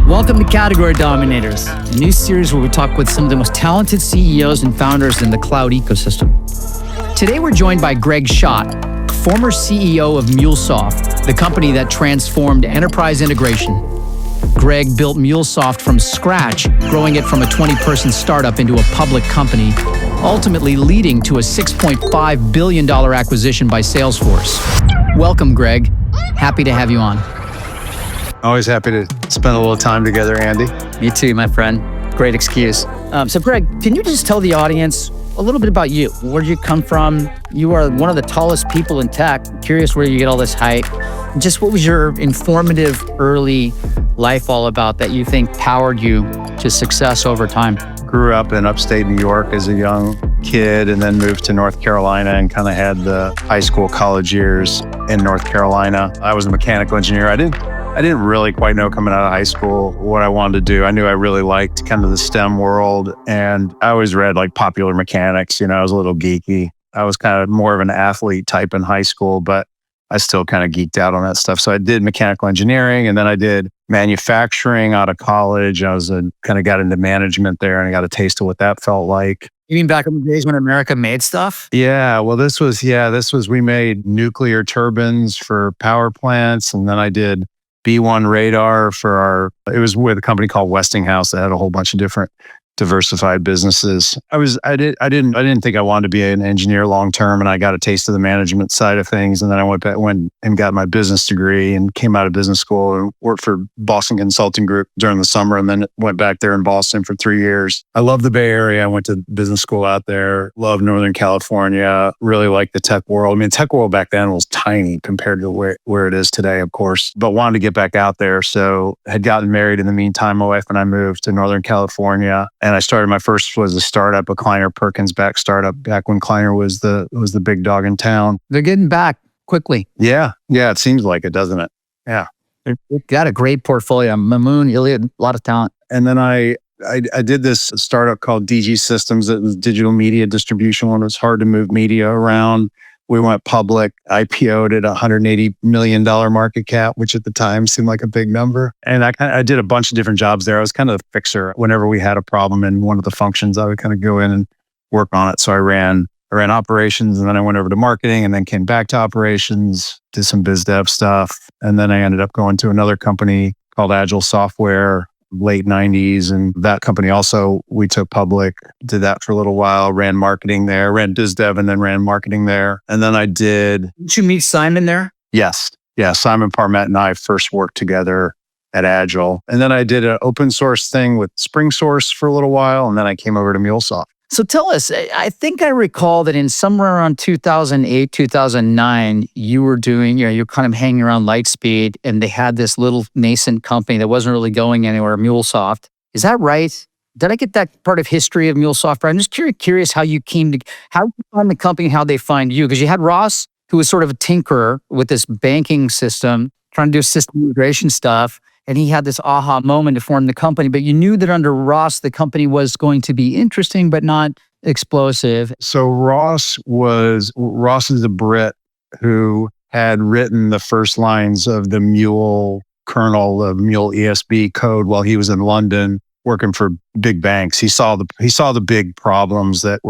Welcome to Category Dominators, a new series where we talk with some of the most talented CEOs and founders in the cloud ecosystem. Today we're joined by Greg Schott, former CEO of MuleSoft, the company that transformed enterprise integration. Greg built MuleSoft from scratch, growing it from a 20-person startup into a public company, ultimately leading to a $6.5 billion acquisition by Salesforce. Welcome, Greg. Happy to have you on. Always happy to spend a little time together, Andy. Me too, my friend. Great excuse. So Greg, can you just tell the audience a little bit about you? Where did you come from? You are one of the tallest people in tech. I'm curious where you get all this height. Just what was your informative early life all about that you think powered you to success over time? Grew up in upstate New York as a young kid and then moved to North Carolina and kind of had the high school, college years in North Carolina. I was a mechanical engineer. I didn't really quite know coming out of high school what I wanted to do. I knew I really liked kind of the STEM world, and I always read like Popular Mechanics. You know, I was a little geeky. I was kind of more of an athlete type in high school, but I still kind of geeked out on that stuff. So I did mechanical engineering, and then I did manufacturing out of college. I was kind of got into management there, and I got a taste of what that felt like. You mean back in the days when America made stuff? Yeah, well, this was we made nuclear turbines for power plants, and then I did B1 radar it was with a company called Westinghouse that had a whole bunch of different diversified businesses. I didn't think I wanted to be an engineer long term, and I got a taste of the management side of things. And then I went and got my business degree and came out of business school and worked for Boston Consulting Group during the summer, and then went back there in Boston for 3 years. I love the Bay Area. I went to business school out there. Love Northern California. Really liked the tech world. I mean, tech world back then was tiny compared to where it is today, of course, but wanted to get back out there. So had gotten married in the meantime. My wife and I moved to Northern California. And I started, my first was a startup, a Kleiner Perkins back startup, back when Kleiner was the big dog in town. They're getting back quickly. Yeah, it seems like it, doesn't it? Yeah. They've got a great portfolio. Mamoon, Iliad, a lot of talent. And then I did this startup called DG Systems. It was digital media distribution when it was hard to move media around. We went public, IPO'd at $180 million market cap, which at the time seemed like a big number. And I did a bunch of different jobs there. I was kind of the fixer. Whenever we had a problem in one of the functions, I would kind of go in and work on it. So I ran operations, and then I went over to marketing, and then came back to operations, did some biz dev stuff. And then I ended up going to another company called Agile Software, late 90s. And that company also, we took public, did that for a little while, ran marketing there, ran biz dev, and then ran marketing there. And then Did you meet Simon there? Yes. Yeah. Simon Parmet and I first worked together at Agile. And then I did an open source thing with SpringSource for a little while. And then I came over to MuleSoft. So tell us, I think I recall that in somewhere around 2008, 2009, you were doing, you're kind of hanging around Lightspeed, and they had this little nascent company that wasn't really going anywhere, MuleSoft. Is that right? Did I get that part of history of MuleSoft right? I'm just curious how you find the company, how they find you, because you had Ross, who was sort of a tinkerer with this banking system, trying to do system integration stuff. And he had this aha moment to form the company, but you knew that under Ross, the company was going to be interesting, but not explosive. So Ross is a Brit who had written the first lines of the Mule kernel of Mule ESB code while he was in London working for big banks. He saw the big problems that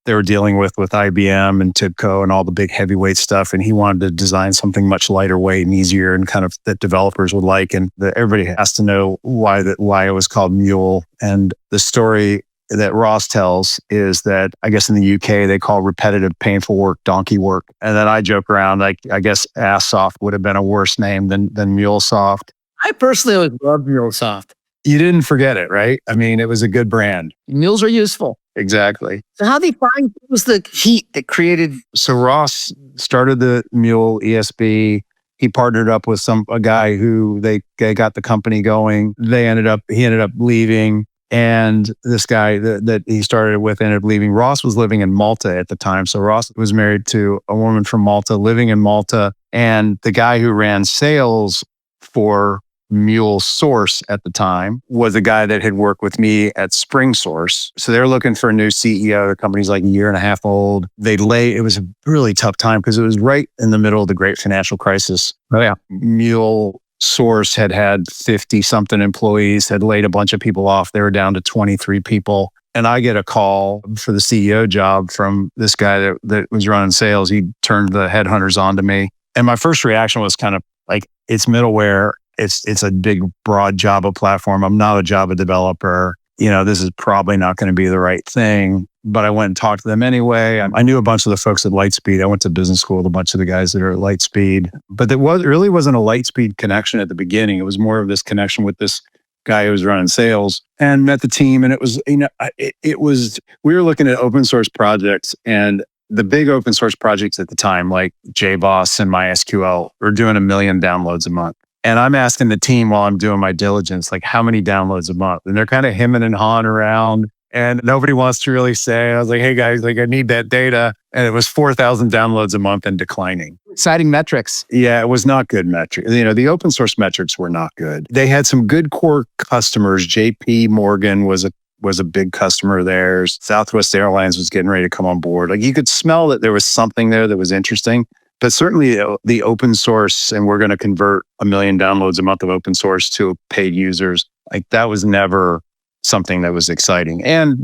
they were dealing with IBM and TIBCO and all the big heavyweight stuff. And he wanted to design something much lighter weight and easier and kind of that developers would like. And everybody has to know why it was called Mule. And the story that Ross tells is that I guess in the UK, they call repetitive, painful work donkey work. And then I joke around, like, I guess Asssoft would have been a worse name than MuleSoft. I personally always loved MuleSoft. You didn't forget it, right? I mean, it was a good brand. Mules are useful. Exactly. So how they find what was the heat that created? So Ross started the Mule ESB. He partnered up with a guy who they got the company going. He ended up leaving. And this guy that he started with ended up leaving. Ross was living in Malta at the time. So Ross was married to a woman from Malta, living in Malta. And the guy who ran sales for MuleSource at the time, was a guy that had worked with me at SpringSource. So they're looking for a new CEO. The company's like a year and a half old. It was a really tough time because it was right in the middle of the great financial crisis. Oh, yeah. MuleSource had 50 something employees, had laid a bunch of people off. They were down to 23 people. And I get a call for the CEO job from this guy that was running sales. He turned the headhunters on to me. And my first reaction was kind of like, it's middleware. It's a big, broad Java platform. I'm not a Java developer. This is probably not going to be the right thing. But I went and talked to them anyway. I knew a bunch of the folks at Lightspeed. I went to business school with a bunch of the guys that are at Lightspeed. But it really wasn't a Lightspeed connection at the beginning. It was more of this connection with this guy who was running sales, and met the team. And it was, we were looking at open source projects, and the big open source projects at the time, like JBoss and MySQL, were doing 1 million downloads a month. And I'm asking the team while I'm doing my diligence, like, how many downloads a month? And they're kind of hemming and hawing around, and nobody wants to really say. I was like, hey guys, like, I need that data. And it was 4,000 downloads a month and declining. Exciting metrics. Yeah, it was not good metrics. The open source metrics were not good. They had some good core customers. JP Morgan was a big customer of theirs. Southwest Airlines was getting ready to come on board. Like, you could smell that there was something there that was interesting. But certainly the open source, and we're going to convert 1 million downloads a month of open source to paid users, like, that was never something that was exciting. And,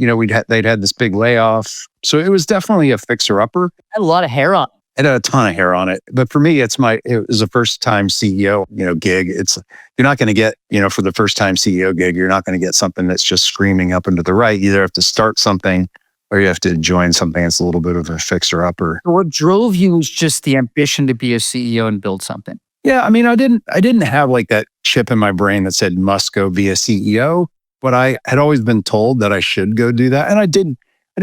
they'd had this big layoff. So it was definitely a fixer-upper. Had a lot of hair on. It had a ton of hair on it. But for me, it was a first-time CEO, gig. You're not going to get, for the first-time CEO gig, you're not going to get something that's just screaming up and to the right. You either have to start something or you have to join something that's a little bit of a fixer-upper. What drove you was just the ambition to be a CEO and build something. Yeah, I mean, I didn't have like that chip in my brain that said must go be a CEO, but I had always been told that I should go do that. And I didn't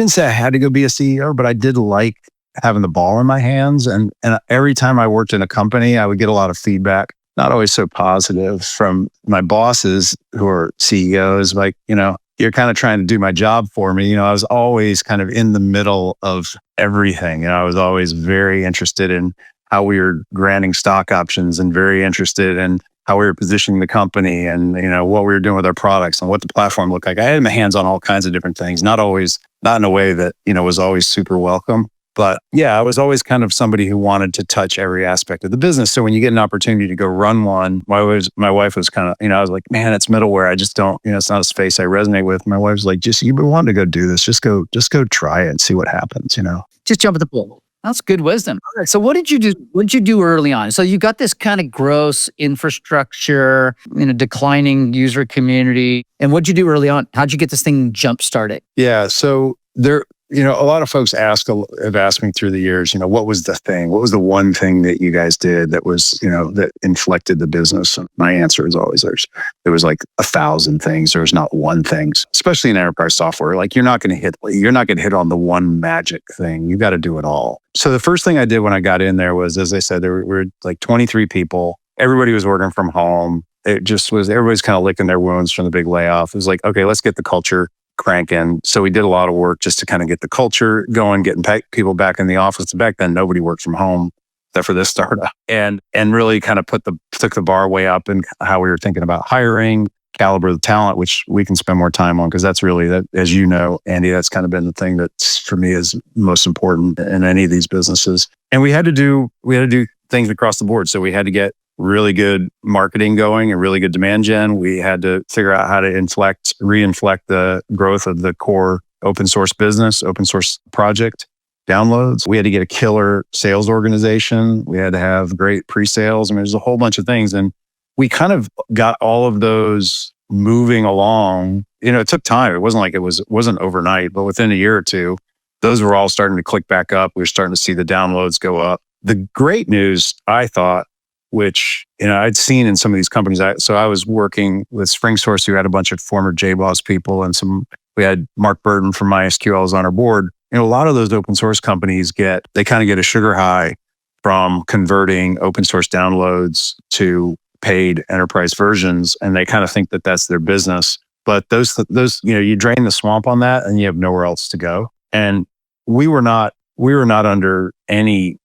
say I had to go be a CEO, but I did like having the ball in my hands. And every time I worked in a company, I would get a lot of feedback, not always so positive, from my bosses who are CEOs, like, you're kind of trying to do my job for me. I was always kind of in the middle of everything. I was always very interested in how we were granting stock options, and very interested in how we were positioning the company, and, what we were doing with our products and what the platform looked like. I had my hands on all kinds of different things, not in a way that, was always super welcome. But yeah, I was always kind of somebody who wanted to touch every aspect of the business. So when you get an opportunity to go run one, my wife was kind of, I was like, man, it's middleware. I just don't, it's not a space I resonate with. My wife's like, you've been wanting to go do this. Just go try it and see what happens, Just jump at the pool. That's good wisdom. All right. So what did you do? What did you do early on? So you got this kind of gross infrastructure, declining user community. And what did you do early on? How'd you get this thing jump started? Yeah. So a lot of folks have asked me through the years, what was the thing? What was the one thing that you guys did that was, that inflected the business? And my answer is always there was like 1,000 things. There's not one thing, especially in enterprise software. Like, you're not going to hit on the one magic thing. You got to do it all. So the first thing I did when I got in there was, as I said, there were like 23 people. Everybody was working from home. It just was, everybody's kind of licking their wounds from the big layoff. It was like, okay, let's get the culture cranking. So we did a lot of work just to kind of get the culture going, getting people back in the office. Back then, nobody worked from home except for this startup, and really kind of took the bar way up in how we were thinking about hiring, caliber of the talent, which we can spend more time on, because that's really, that, as you know, Andy, that's kind of been the thing that's, for me, is most important in any of these businesses. And we had to do things across the board. So we had to get really good marketing going and really good demand gen. We had to figure out how to re-inflect the growth of the core open source business, open source project downloads. We had to get a killer sales organization. We had to have great pre-sales. I mean, there's a whole bunch of things. And we kind of got all of those moving along. It took time. It wasn't like it wasn't overnight, but within a year or two, those were all starting to click back up. We were starting to see the downloads go up. The great news, I thought, which I'd seen in some of these companies. So I was working with SpringSource, who had a bunch of former JBoss people, and we had Mark Burton from MySQL was on our board. A lot of those open source companies they kind of get a sugar high from converting open source downloads to paid enterprise versions, and they kind of think that that's their business. But those you drain the swamp on that, and you have nowhere else to go. And we were not under any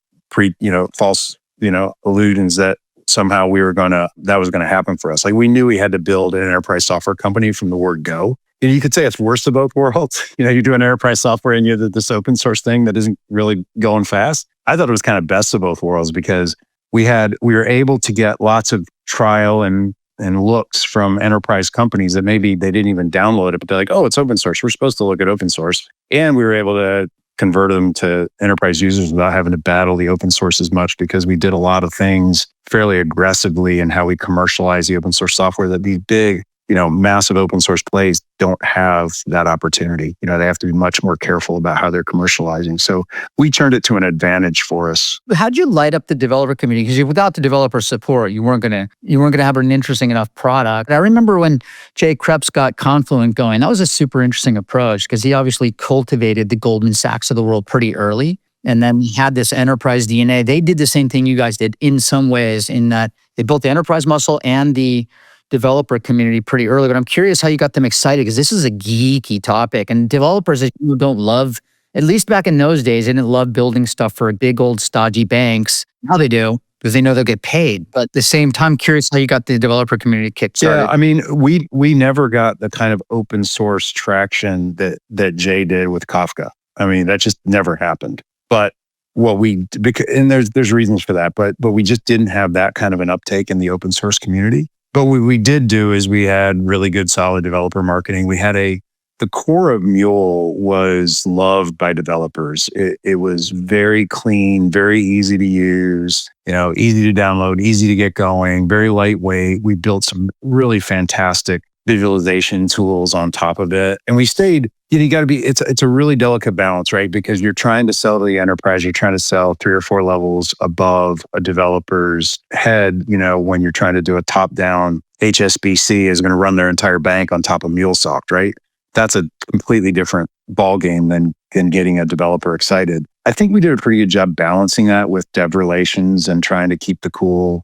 false illusions that somehow that was going to happen for us. Like we knew we had to build an enterprise software company from the word go. And you could say it's worst of both worlds. You do an enterprise software and you have this open source thing that isn't really going fast. I thought it was kind of best of both worlds because we were able to get lots of trial and looks from enterprise companies that maybe they didn't even download it, but they're like, oh, it's open source. We're supposed to look at open source. And we were able to convert them to enterprise users without having to battle the open source as much because we did a lot of things fairly aggressively in how we commercialize the open source software that these big, massive open source plays don't have that opportunity. They have to be much more careful about how they're commercializing. So we turned it to an advantage for us. How'd you light up the developer community? Because without the developer support, you weren't gonna have an interesting enough product. I remember when Jay Krebs got Confluent going, that was a super interesting approach because he obviously cultivated the Goldman Sachs of the world pretty early. And then we had this enterprise DNA. They did the same thing you guys did in some ways in that they built the enterprise muscle and the developer community pretty early, but I'm curious how you got them excited because this is a geeky topic and developers don't love, at least back in those days, they didn't love building stuff for big old stodgy banks. Now they do because they know they'll get paid. But at the same time, I'm curious how you got the developer community kickstarted. Yeah, I mean, we never got the kind of open source traction that Jay did with Kafka. I mean, that just never happened. But and there's reasons for that, but we just didn't have that kind of an uptake in the open source community. But what we did do is we had really good, solid developer marketing. We had the core of Mule was loved by developers. It was very clean, very easy to use, easy to download, easy to get going, very lightweight. We built some really fantastic visualization tools on top of it. And we stayed, you got to be, it's a really delicate balance, right? Because you're trying to sell to the enterprise, you're trying to sell 3 or 4 levels above a developer's head, when you're trying to do a top-down HSBC is going to run their entire bank on top of MuleSoft, right? That's a completely different ballgame than getting a developer excited. I think we did a pretty good job balancing that with dev relations and trying to keep the cool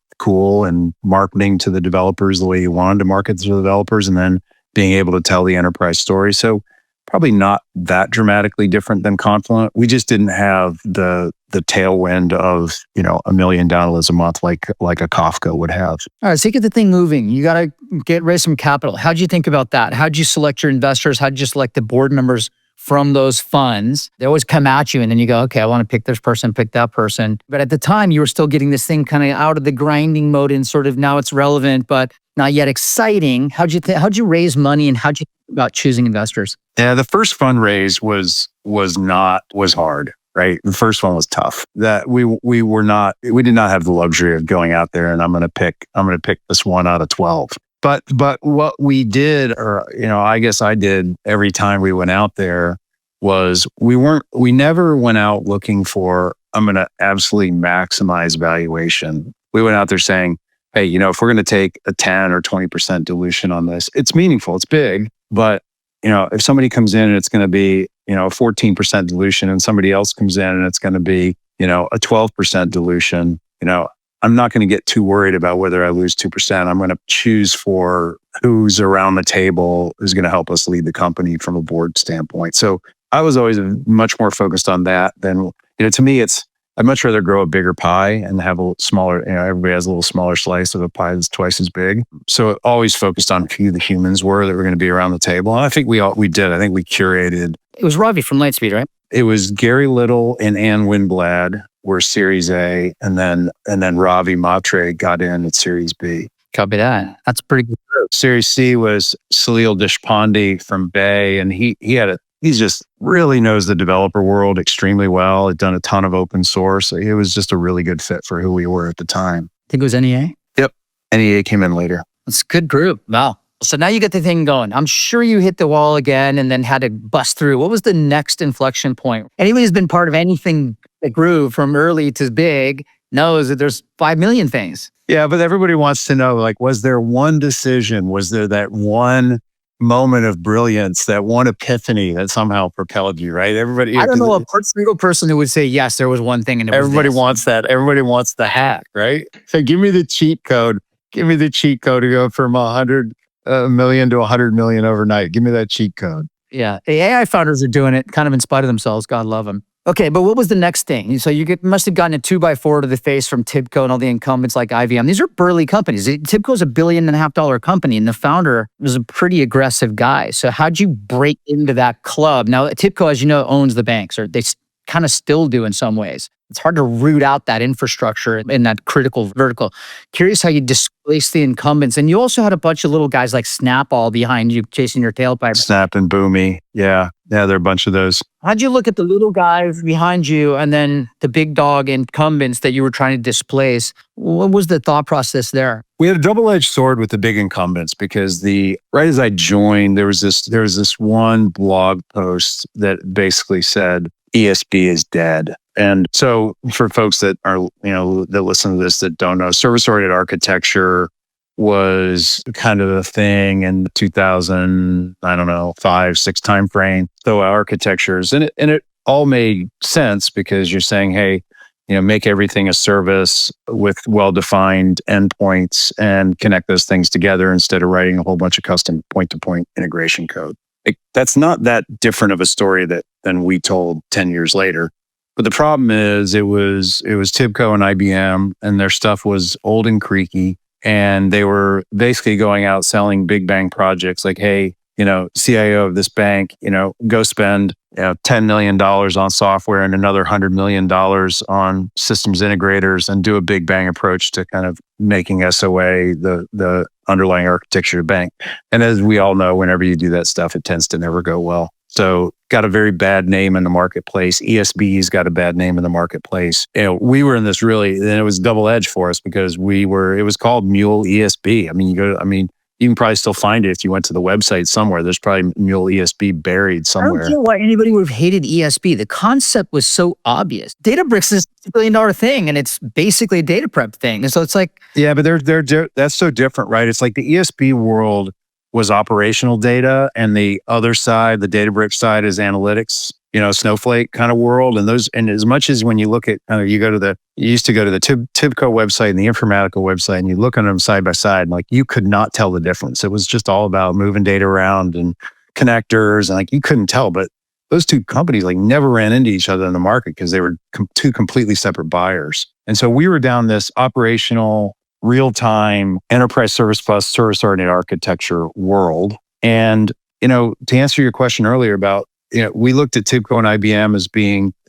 and marketing to the developers the way you wanted to market to the developers, and then being able to tell the enterprise story. So probably not that dramatically different than Confluent. We just didn't have the tailwind of, $1 million a month like a Kafka would have. All right, so you get the thing moving. You got to raise some capital. How'd you think about that? How'd you select your investors? How'd you select the board members from those funds? They always come at you and then you go, okay, I want to pick this person, pick that person. But at the time, you were still getting this thing kind of out of the grinding mode and sort of now it's relevant, but not yet exciting. How'd you raise money and how'd you think about choosing investors? Yeah, the first fundraise was hard, right? The first one was tough. That we did not have the luxury of going out there and I'm going to pick this one out of 12. But what we did, or I guess I did every time we went out there, was we never went out looking for, I'm going to absolutely maximize valuation. We went out there saying, hey, if we're going to take a 10 or 20% dilution on this, it's meaningful, it's big, but if somebody comes in and it's going to be, a 14% dilution and somebody else comes in and it's going to be, a 12% dilution, I'm not going to get too worried about whether I lose 2%. I'm going to choose for who's around the table who's going to help us lead the company from a board standpoint. So I was always much more focused on that than, to me, I'd much rather grow a bigger pie and have a smaller, everybody has a little smaller slice of a pie that's twice as big. So always focused on who the humans were that were going to be around the table. And I think we did. I think we curated. It was Ravi from Lightspeed, right? It was Gary Little and Ann Winblad were Series A, and then Ravi Matre got in at Series B. Copy that. That's pretty good. Series C was Salil Deshpande from Bay, and he just really knows the developer world extremely well. Had done a ton of open source. It was just a really good fit for who we were at the time. I think it was NEA. Yep, NEA came in later. It's a good group. Wow. So now you get the thing going. I'm sure you hit the wall again and then had to bust through. What was the next inflection point? Anybody who's been part of anything that grew from early to big knows that there's 5 million things. Yeah, but everybody wants to know, was there one decision? Was there that one moment of brilliance, that one epiphany that somehow propelled you, right? Everybody. I don't know a single person who would say, yes, there was one thing. And everybody wants that. Everybody wants the hack, right? So give me the cheat code. Give me the cheat code to go from 100 million to 100 million overnight. Give me that cheat code. Yeah. The AI founders are doing it kind of in spite of themselves. God love them. Okay, but what was the next thing? So must have gotten a 2x4 to the face from TIBCO and all the incumbents like IBM. These are burly companies. TIBCO is $1.5 billion company, and the founder was a pretty aggressive guy. So how'd you break into that club? Now, TIBCO, as you know, owns the banks, or they kind of still do in some ways. It's hard to root out that infrastructure in that critical vertical. Curious how you displaced the incumbents. And you also had a bunch of little guys like Snapall behind you chasing your tailpipe. Snap and Boomy. Yeah. Yeah, there are a bunch of those. How'd you look at the little guys behind you and then the big dog incumbents that you were trying to displace? What was the thought process there? We had a double-edged sword with the big incumbents because right as I joined, there was this one blog post that basically said ESB is dead. And so for folks that are, that listen to this that don't know, service-oriented architecture was kind of a thing in 2000, I don't know, 5, 6 timeframe. So architectures, and it all made sense because you're saying, hey, make everything a service with well-defined endpoints and connect those things together instead of writing a whole bunch of custom point-to-point integration code. That's not that different of a story than we told 10 years later. But the problem is it was TIBCO and IBM, and their stuff was old and creaky. And they were basically going out selling big bang projects like, hey, CIO of this bank, go spend $10 million on software and another $100 million on systems integrators and do a big bang approach to kind of making SOA the underlying architecture of bank. And as we all know, whenever you do that stuff, it tends to never go well. So got a very bad name in the marketplace. ESB's got a bad name in the marketplace. We were in this and it was double-edged for us because it was called Mule ESB. You can probably still find it if you went to the website somewhere. There's probably Mule ESB buried somewhere. I don't know why anybody would have hated ESB. The concept was so obvious. Databricks is a $1 billion thing, and it's basically a data prep thing. And so it's like... Yeah, but that's so different, right? It's like the ESB world was operational data, and the other side, the Databricks side, is analytics, Snowflake kind of world. And as much as when you look at, you used to go to the TIBCO website and the Informatica website, and you look on them side by side, like you could not tell the difference. It was just all about moving data around and connectors, and like you couldn't tell. But those two companies like never ran into each other in the market because they were two completely separate buyers. And so we were down this operational, real-time enterprise service plus service-oriented architecture world. And, to answer your question earlier about, we looked at TIBCO and IBM as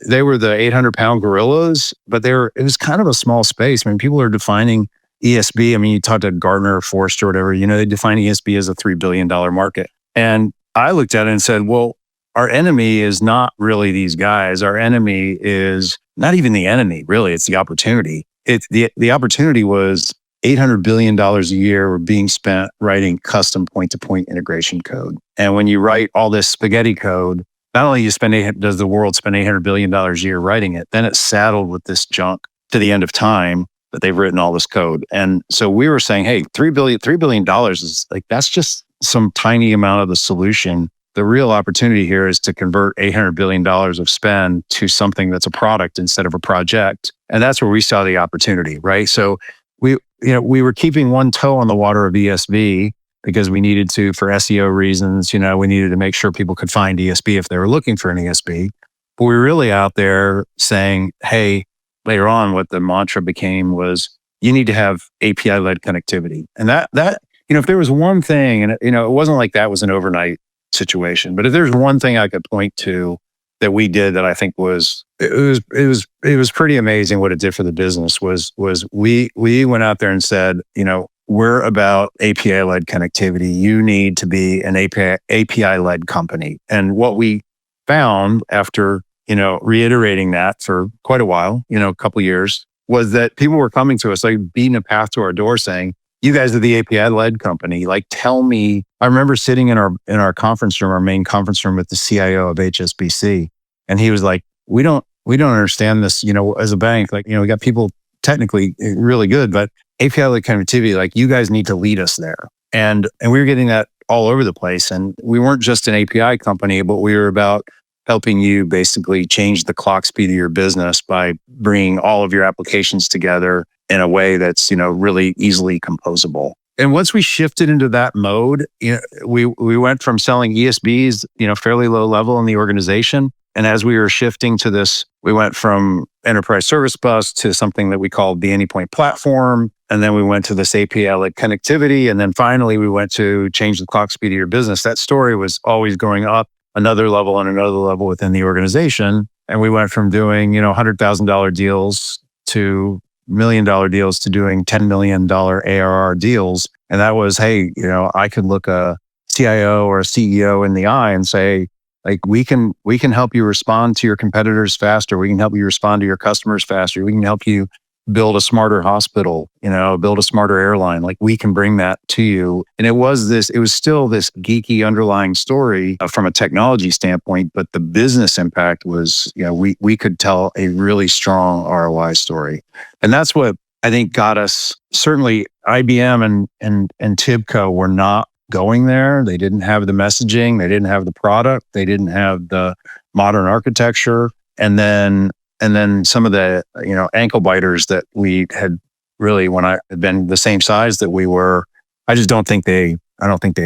they were the 800-pound gorillas, but it was kind of a small space. People are defining ESB. You talk to Gartner or Forrester or whatever, they define ESB as a $3 billion market. And I looked at it and said, well, our enemy is not really these guys. Our enemy is not even the enemy, really. It's the opportunity. The opportunity was $800 billion a year were being spent writing custom point-to-point integration code. And when you write all this spaghetti code, not only does the world spend $800 billion a year writing it, then it's saddled with this junk to the end of time that they've written all this code. And so we were saying, hey, $3 billion is like, that's just some tiny amount of the solution. The real opportunity here is to convert $800 billion of spend to something that's a product instead of a project. And that's where we saw the opportunity, right? So we were keeping one toe on the water of ESB because we needed to, for SEO reasons, we needed to make sure people could find ESB if they were looking for an ESB. But we were really out there saying, hey, later on, what the mantra became was you need to have API-led connectivity. And that if there was one thing, and it wasn't like that was an overnight situation, but if there's one thing I could point to that we did that I think was pretty amazing what it did for the business was we went out there and said, we're about API-led connectivity. You need to be an API-led company. And what we found after, reiterating that for quite a while, a couple of years, was that people were coming to us, like beating a path to our door saying, you guys are the API-led company. Like, tell me. I remember sitting in our conference room, our main conference room with the CIO of HSBC. And he was like, we don't understand this, as a bank, like, we got people technically really good, but API-led connectivity, like you guys need to lead us there. And we were getting that all over the place. And we weren't just an API company, but we were about helping you basically change the clock speed of your business by bringing all of your applications together in a way that's, really easily composable. And once we shifted into that mode, we went from selling ESBs, fairly low level in the organization, And as we were shifting to this, we went from enterprise service bus to something that we called the Anypoint platform. And then we went to this API-like connectivity. And then finally, we went to change the clock speed of your business. That story was always going up another level and another level within the organization. And we went from doing, $100,000 deals to $1 million deals to doing $10 million ARR deals. And that was, hey, I could look a CIO or a CEO in the eye and say, like, we can help you respond to your competitors faster. We can help you respond to your customers faster. We can help you build a smarter hospital, build a smarter airline. Like, we can bring that to you. And it was still this geeky underlying story from a technology standpoint, but the business impact was, we could tell a really strong ROI story. And that's what I think got us. Certainly IBM and TIBCO were not going there. They didn't have the messaging. They didn't have the product. They didn't have the modern architecture. And then some of the, ankle biters that we had really, when I had been the same size that we were, I don't think they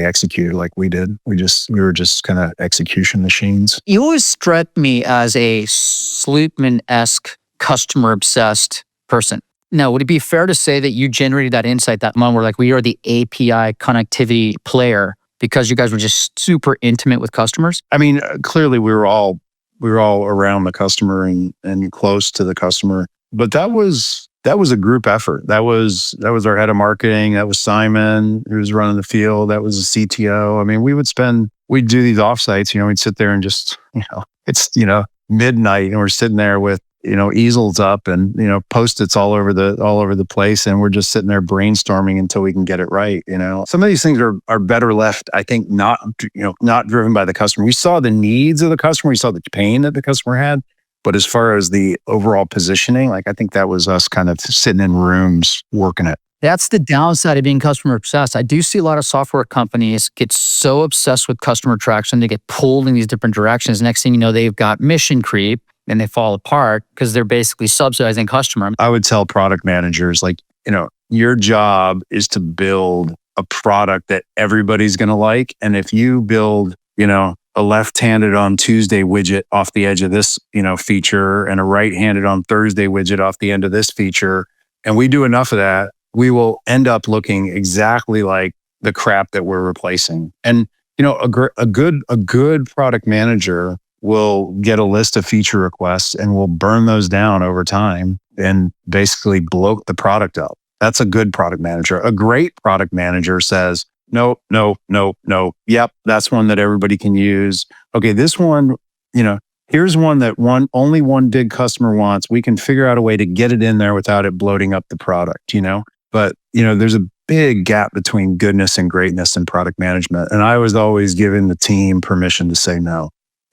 executed like we did. We were just kind of execution machines. You always struck me as a Slootman-esque, customer-obsessed person. Now, would it be fair to say that you generated that insight, that moment where like we are the API connectivity player because you guys were just super intimate with customers? I mean, clearly we were all around the customer and close to the customer, but that was a group effort. That was our head of marketing. That was Simon, who was running the field. That was the CTO. I mean, we'd do these offsites, we'd sit there and just, it's, midnight and we're sitting there with, easels up and, Post-its all over the place. And we're just sitting there brainstorming until we can get it right. Some of these things are better left, I think, not driven by the customer. We saw the needs of the customer. We saw the pain that the customer had. But as far as the overall positioning, like, I think that was us kind of sitting in rooms working it. That's the downside of being customer obsessed. I do see a lot of software companies get so obsessed with customer traction, they get pulled in these different directions. Next thing you know, they've got mission creep and they fall apart because they're basically subsidizing customer. I would tell product managers, like, your job is to build a product that everybody's going to like. And if you build, a left-handed on Tuesday widget off the edge of this, feature and a right-handed on Thursday widget off the end of this feature, and we do enough of that, we will end up looking exactly like the crap that we're replacing. And, a good product manager will get a list of feature requests and will burn those down over time and basically bloat the product up. That's a good product manager. A great product manager says, no. Yep, that's one that everybody can use. Okay, this one, here's one that only one big customer wants. We can figure out a way to get it in there without it bloating up the product, But, there's a big gap between goodness and greatness in product management. And I was always giving the team permission to say no.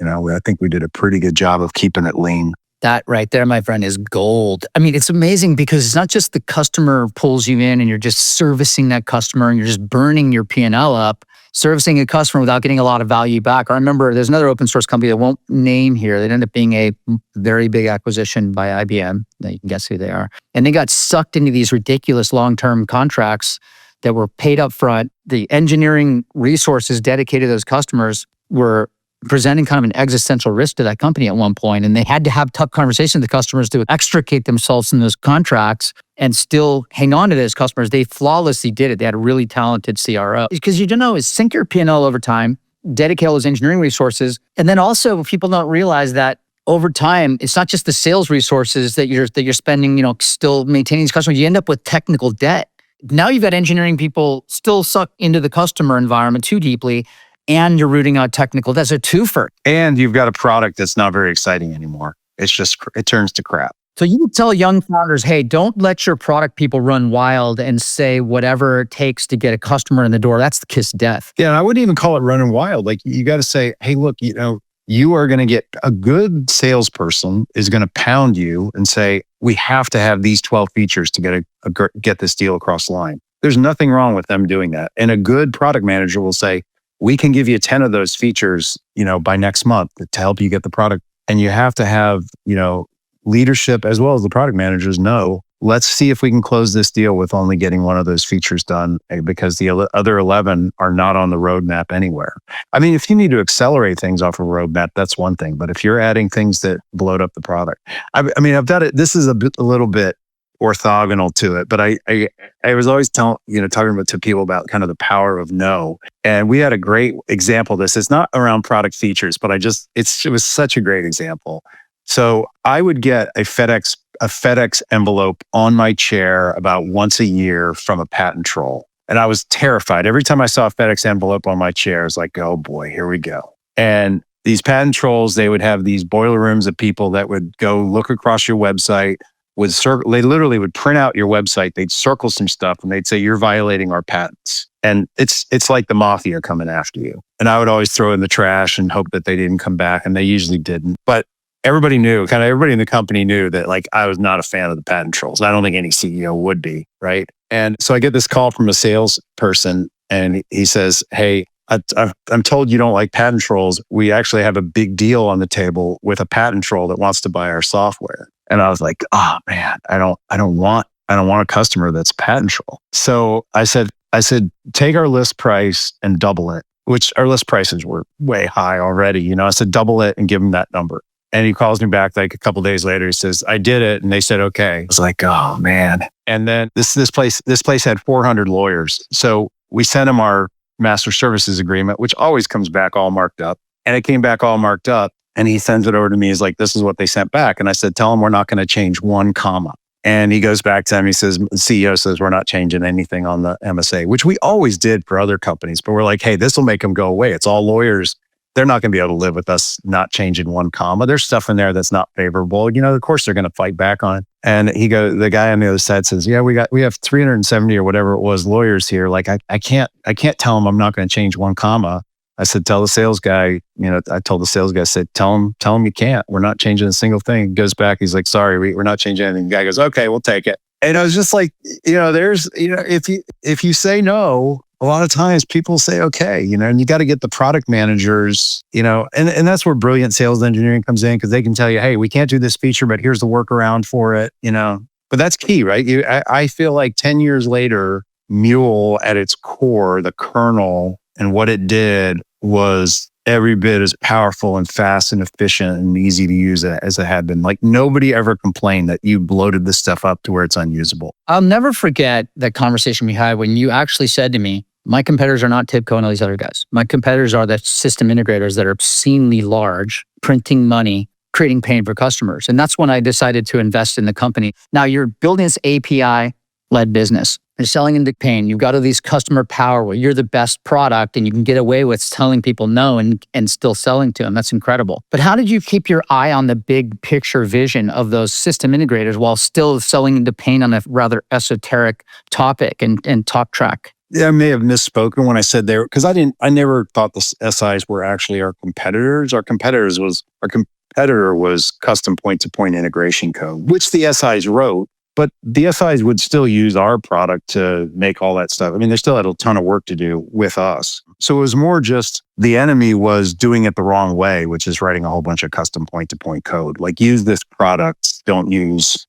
I think we did a pretty good job of keeping it lean. That right there, my friend, is gold. I mean, it's amazing because it's not just the customer pulls you in and you're just servicing that customer and you're just burning your P&L up, servicing a customer without getting a lot of value back. I remember there's another open source company that won't name here. They ended up being a very big acquisition by IBM. Now you can guess who they are. And they got sucked into these ridiculous long-term contracts that were paid up front. The engineering resources dedicated to those customers were presenting kind of an existential risk to that company at one point. And they had to have tough conversations with the customers to extricate themselves from those contracts and still hang on to those customers. They flawlessly did it. They had a really talented CRO. Because is sink your P&L over time, dedicate all those engineering resources. And then also people don't realize that over time, it's not just the sales resources that you're spending, still maintaining these customers. You end up with technical debt. Now you've got engineering people still sucked into the customer environment too deeply, and you're rooting out technical. That's a twofer. And you've got a product that's not very exciting anymore. It's just, it turns to crap. So you tell young founders, hey, don't let your product people run wild and say whatever it takes to get a customer in the door. That's the kiss of death. Yeah, and I wouldn't even call it running wild. Like, you got to say, hey, look, you are going to get a good salesperson is going to pound you and say, we have to have these 12 features to get this deal across the line. There's nothing wrong with them doing that. And a good product manager will say, we can give you 10 of those features, by next month to help you get the product. And you have to have, leadership as well as the product managers know let's see if we can close this deal with only getting one of those features done, because the other 11 are not on the roadmap anywhere. I mean, if you need to accelerate things off a roadmap, that's one thing. But if you're adding things that bloat up the product, I mean, I've got it. This is a little bit orthogonal to it, but I was always talking to people about kind of the power of no. And we had a great example of this. It's not around product features, but it was such a great example. So I would get a FedEx envelope on my chair about once a year from a patent troll. And I was terrified. Every time I saw a FedEx envelope on my chair, I was like, oh boy, here we go. And these patent trolls, they would have these boiler rooms of people that would go look across your website. They literally would print out your website. They'd circle some stuff and they'd say, you're violating our patents. And it's like the mafia coming after you. And I would always throw it in the trash and hope that they didn't come back. And they usually didn't. But everybody in the company knew that like I was not a fan of the patent trolls. I don't think any CEO would be, right? And so I get this call from a salesperson and he says, hey, I'm told you don't like patent trolls. We actually have a big deal on the table with a patent troll that wants to buy our software. And I was like, oh man, I don't want a customer that's a patent troll. So I said, take our list price and double it, which our list prices were way high already. I said, double it and give them that number. And he calls me back like a couple of days later. He says, I did it. And they said, okay. I was like, oh man. And then this place had 400 lawyers. So we sent him our master services agreement, which always comes back all marked up. And it came back all marked up. And he sends it over to me. He's like, this is what they sent back. And I said, tell them we're not going to change one comma. And he goes back to him. He says, the CEO says, we're not changing anything on the MSA, which we always did for other companies. But we're like, hey, this will make them go away. It's all lawyers. They're not going to be able to live with us not changing one comma. There's stuff in there that's not favorable. Of course they're going to fight back on it. And the guy on the other side says, yeah, we have 370 or whatever it was lawyers here. Like I can't tell them I'm not going to change one comma. I said, tell the sales guy, I told the sales guy, I said, tell him you can't. We're not changing a single thing. He goes back. He's like, sorry, we're not changing anything. The guy goes, okay, we'll take it. And I was just like, if you say no, a lot of times people say, okay, and you got to get the product managers, and that's where brilliant sales engineering comes in, because they can tell you, hey, we can't do this feature, but here's the workaround for it, But that's key, right? I feel like 10 years later, Mule at its core, the kernel and what it did was every bit as powerful and fast and efficient and easy to use as it had been. Like nobody ever complained that you bloated this stuff up to where it's unusable. I'll never forget that conversation we had when you actually said to me, my competitors are not TIBCO and all these other guys. My competitors are the system integrators that are obscenely large, printing money, creating pain for customers. And that's when I decided to invest in the company. Now you're building this API-led business. You're selling into pain. You've got all these customer power where you're the best product and you can get away with telling people no and still selling to them. That's incredible. But how did you keep your eye on the big picture vision of those system integrators while still selling into pain on a rather esoteric topic and talk track? Yeah, I may have misspoken when I said there, because I never thought the SIs were actually our competitors. Our competitor was custom point-to-point integration code, which the SIs wrote. But the SIs would still use our product to make all that stuff. I mean, they still had a ton of work to do with us. So it was more just the enemy was doing it the wrong way, which is writing a whole bunch of custom point-to-point code. Like use this product, don't use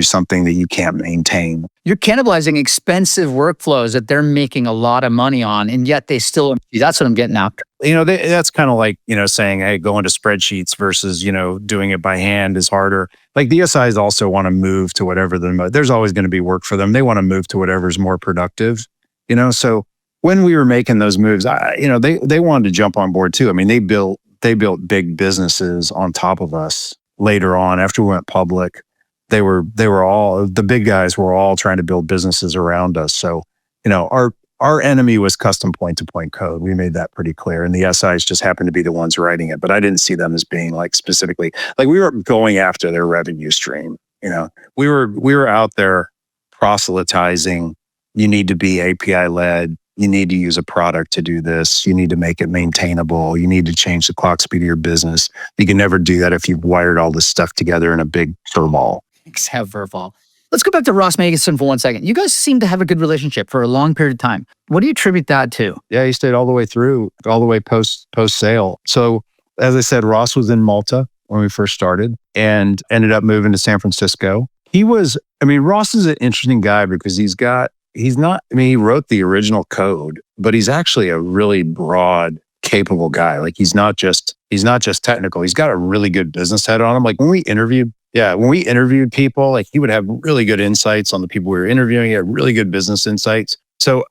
something that you can't maintain. You're cannibalizing expensive workflows that they're making a lot of money on, and yet they still, that's what I'm getting after. That's kind of like, saying, hey, go into spreadsheets versus, doing it by hand is harder. Like the SIs also want to move to whatever there's always going to be work for them. They want to move to whatever's more productive, So when we were making those moves, they wanted to jump on board too. I mean, they built big businesses on top of us later on after we went public. They were all, the big guys were all trying to build businesses around us. So, our enemy was custom point-to-point code. We made that pretty clear. And the SIs just happened to be the ones writing it. But I didn't see them as being like specifically, like we were going after their revenue stream. We were out there proselytizing. You need to be API led. You need to use a product to do this. You need to make it maintainable. You need to change the clock speed of your business. You can never do that if you've wired all this stuff together in a big furball. Except furball. Let's go back to Ross Mason for 1 second. You guys seem to have a good relationship for a long period of time. What do you attribute that to? Yeah, he stayed all the way through, all the way post sale. So as I said, Ross was in Malta when we first started and ended up moving to San Francisco. Ross is an interesting guy because he wrote the original code, but he's actually a really broad, capable guy. Like he's not just technical. He's got a really good business head on him. Like when we interviewed people, like he would have really good insights on the people we were interviewing. He had really good business insights. So,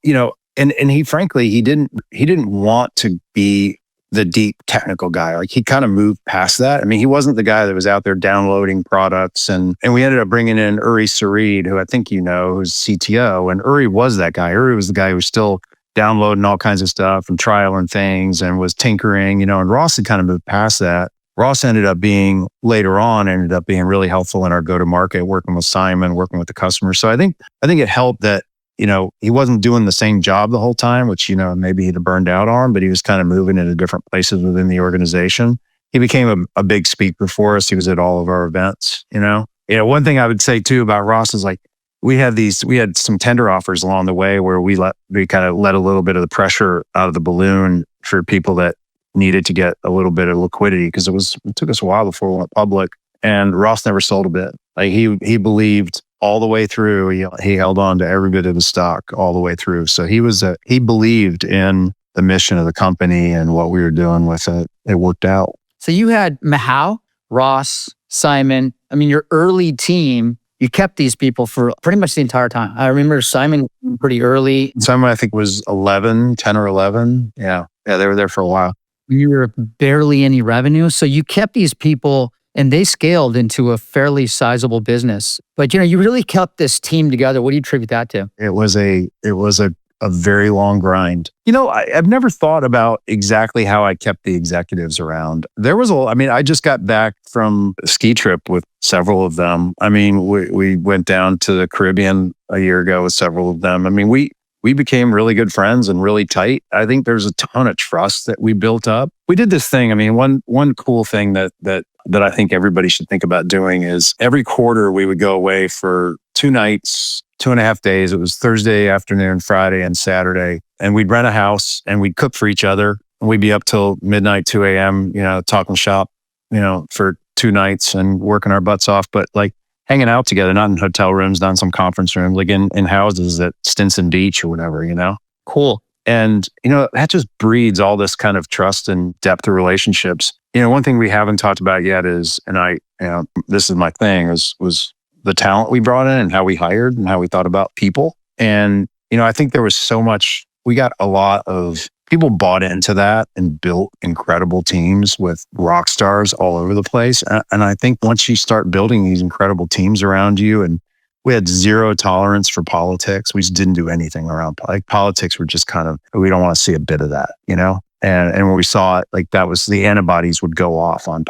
and he didn't want to be the deep technical guy. Like he kind of moved past that. I mean, he wasn't the guy that was out there downloading products. And we ended up bringing in Uri Sarid, who I think who's CTO. And Uri was that guy. Uri was the guy who was still downloading all kinds of stuff and trialing things and was tinkering, and Ross had kind of moved past that. Ross ended up being really helpful in our go-to-market, working with Simon, working with the customer. So I think it helped that, he wasn't doing the same job the whole time, which, maybe he'd have burned out on, but he was kind of moving into different places within the organization. He became a big speaker for us. He was at all of our events, One thing I would say too about Ross is like, we had some tender offers along the way where we kind of let a little bit of the pressure out of the balloon for people that needed to get a little bit of liquidity because it took us a while before we went public. And Ross never sold a bit. Like he believed all the way through. He held on to every bit of the stock all the way through. So he believed in the mission of the company and what we were doing with it. It worked out. So you had Mahau, Ross, Simon. I mean, your early team, you kept these people for pretty much the entire time. I remember Simon pretty early. Simon, I think, was 10 or 11. Yeah, they were there for a while. You were barely any revenue. So you kept these people and they scaled into a fairly sizable business. But, you really kept this team together. What do you attribute that to? It was a very long grind. I've never thought about exactly how I kept the executives around. I just got back from a ski trip with several of them. I mean, we went down to the Caribbean a year ago with several of them. I mean, we became really good friends and really tight. I think there's a ton of trust that we built up. We did this thing. I mean, one cool thing that I think everybody should think about doing is every quarter we would go away for 2 nights, 2.5 days. It was Thursday afternoon, Friday, and Saturday. And we'd rent a house and we'd cook for each other. And we'd be up till midnight, 2 a.m., talking shop, for 2 nights and working our butts off. But like hanging out together, not in hotel rooms, not in some conference room, like in houses at Stinson Beach or whatever, Cool. And, that just breeds all this kind of trust and depth of relationships. One thing we haven't talked about yet is, this is my thing, was the talent we brought in and how we hired and how we thought about people. And, I think there was so much, we got a lot of people bought into that and built incredible teams with rock stars all over the place. And I think once you start building these incredible teams around you, and we had zero tolerance for politics. We just didn't do anything around politics. Were just kind of, we don't want to see a bit of that, And when we saw it, like that was the antibodies would go off on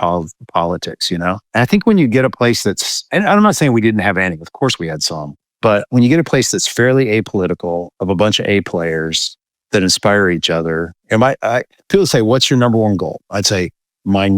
politics, And I think when you get a place and I'm not saying we didn't have any, of course we had some, but when you get a place that's fairly apolitical of a bunch of A players that inspire each other, and people say, what's your number one goal? I'd say my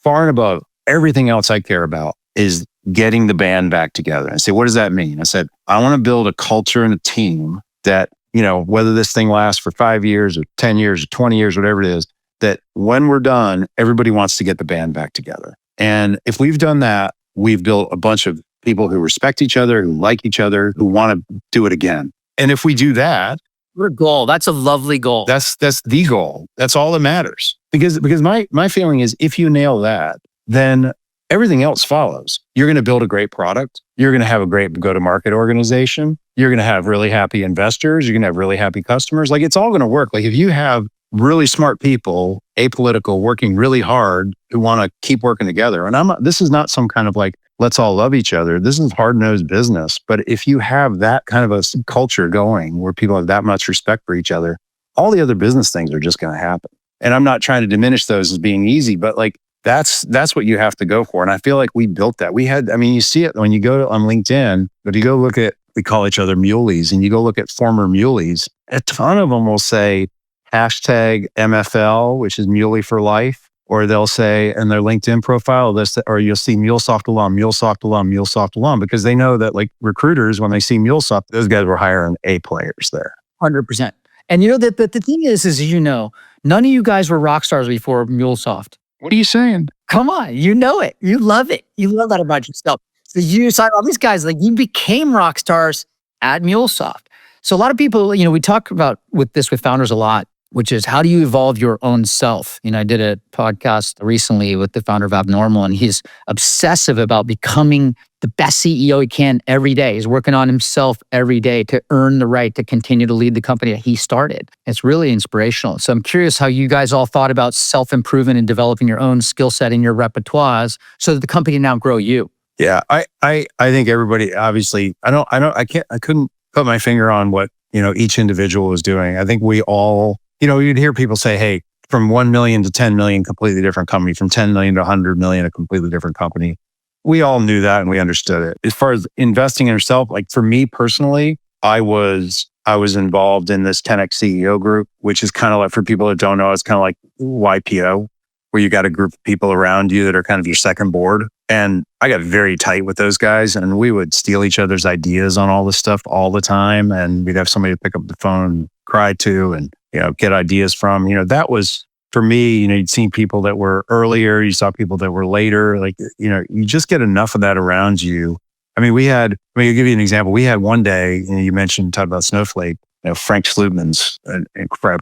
far and above everything else I care about is getting the band back together. I say, what does that mean? I said, I want to build a culture and a team that, whether this thing lasts for 5 years or 10 years or 20 years, whatever it is, that when we're done, everybody wants to get the band back together. And if we've done that, we've built a bunch of people who respect each other, who like each other, who want to do it again. And if we do that, what a goal. That's a lovely goal. That's the goal. That's all that matters. Because my feeling is if you nail that, then everything else follows. You're going to build a great product. You're going to have a great go-to-market organization. You're going to have really happy investors. You're going to have really happy customers. Like it's all going to work. Like if you have really smart people, apolitical, working really hard, who want to keep working together. And this is not some kind of like, let's all love each other. This is hard-nosed business. But if you have that kind of a culture going where people have that much respect for each other, all the other business things are just going to happen. And I'm not trying to diminish those as being easy, but like, that's what you have to go for. And I feel like we built that. You see it when you go on LinkedIn, but you go look at, we call each other muleys, and you go look at former muleys, a ton of them will say hashtag MFL, which is Muley for life, or they'll say in their LinkedIn profile, or you'll see MuleSoft alum, MuleSoft alum, MuleSoft alum, because they know that like recruiters, when they see MuleSoft, those guys were hiring A players there. 100%. And that the thing is none of you guys were rock stars before MuleSoft. What are you saying? Come on, you know it. You love it. You love that about yourself. So you saw all these guys, like you became rock stars at MuleSoft. So a lot of people, we talk about with founders a lot, which is how do you evolve your own self? I did a podcast recently with the founder of Abnormal, and he's obsessive about becoming the best CEO he can every day. He's working on himself every day to earn the right to continue to lead the company that he started. It's really inspirational. So I'm curious how you guys all thought about self-improvement and developing your own skill set in your repertoires so that the company can now grow you. Yeah, I think everybody, obviously, I couldn't put my finger on what, each individual was doing. I think we all, you'd hear people say, hey, from 1 million to 10 million, completely different company. From 10 million to 100 million, a completely different company. We all knew that and we understood it. As far as investing in yourself, like for me personally, I was involved in this 10X CEO group, which is kind of like, for people that don't know, it's kind of like YPO, where you got a group of people around you that are kind of your second board. And I got very tight with those guys, and we would steal each other's ideas on all this stuff all the time. And we'd have somebody to pick up the phone and cry to and, get ideas from. That was, for me, you'd seen people that were earlier, you saw people that were later. Like, you just get enough of that around you. I mean, I'll give you an example. We had one day, you talked about Snowflake, Frank Slootman's,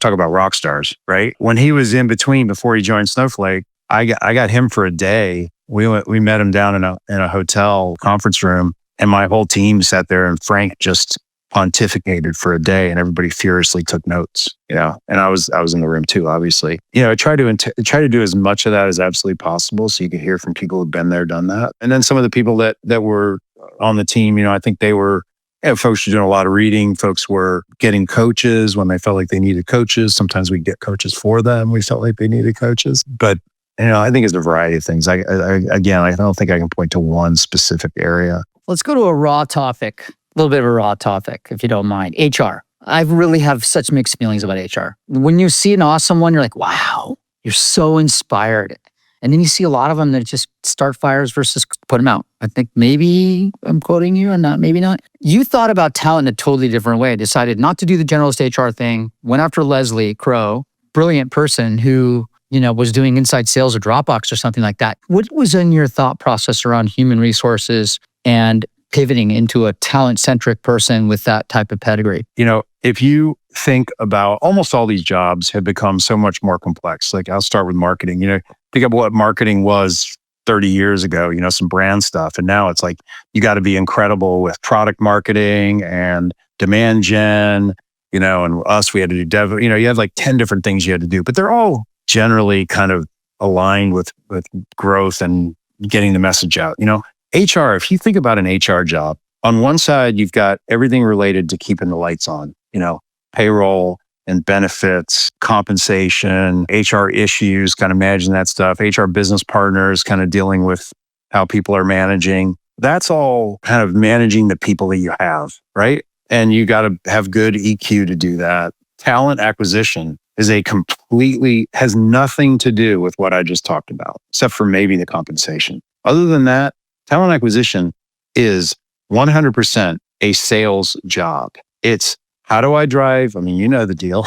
talk about rock stars, right? When he was in between, before he joined Snowflake, I got him for a day. We met him down in a hotel conference room, and my whole team sat there, and Frank just pontificated for a day, and everybody furiously took notes, and I was in the room too, obviously. I try to do as much of that as absolutely possible, so you can hear from people who've been there, done that. And then some of the people that were on the team, I think they were, folks were doing a lot of reading. Folks were getting coaches when they felt like they needed coaches. Sometimes we get coaches for them. We felt like they needed coaches, but I think it's a variety of things. I don't think I can point to one specific area. Let's go to a raw topic, a little bit of a raw topic, if you don't mind. HR. I really have such mixed feelings about HR. When you see an awesome one, you're like, wow, you're so inspired. And then you see a lot of them that just start fires versus put them out. I think maybe I'm quoting you and maybe not. You thought about talent in a totally different way, decided not to do the generalist HR thing, went after Leslie Crow, brilliant person who was doing inside sales or Dropbox or something like that. What was in your thought process around human resources and pivoting into a talent-centric person with that type of pedigree? If you think about, almost all these jobs have become so much more complex. Like, I'll start with marketing. Think of what marketing was 30 years ago, some brand stuff. And now it's like, you got to be incredible with product marketing and demand gen, and us, we had to do dev. You had like 10 different things you had to do, but they're all generally kind of aligned with growth and getting the message out. HR, if you think about an HR job, on one side, you've got everything related to keeping the lights on, payroll and benefits, compensation, HR issues, kind of managing that stuff, HR business partners, kind of dealing with how people are managing. That's all kind of managing the people that you have, right? And you got to have good EQ to do that. Talent acquisition has nothing to do with what I just talked about, except for maybe the compensation. Other than that, talent acquisition is 100% a sales job. It's, how do I drive? The deal.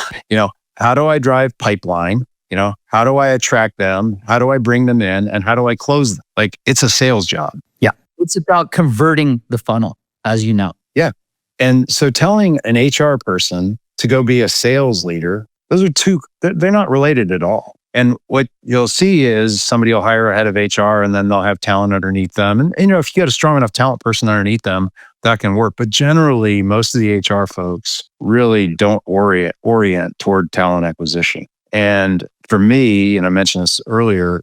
How do I drive pipeline? How do I attract them? How do I bring them in? And how do I close them? Like, it's a sales job. Yeah. It's about converting the funnel, as you know. Yeah. And so telling an HR person to go be a sales leader, those are two, they're not related at all. And what you'll see is somebody will hire a head of HR, and then they'll have talent underneath them. And, if you got a strong enough talent person underneath them, that can work. But generally, most of the HR folks really don't orient toward talent acquisition. And for me, and I mentioned this earlier,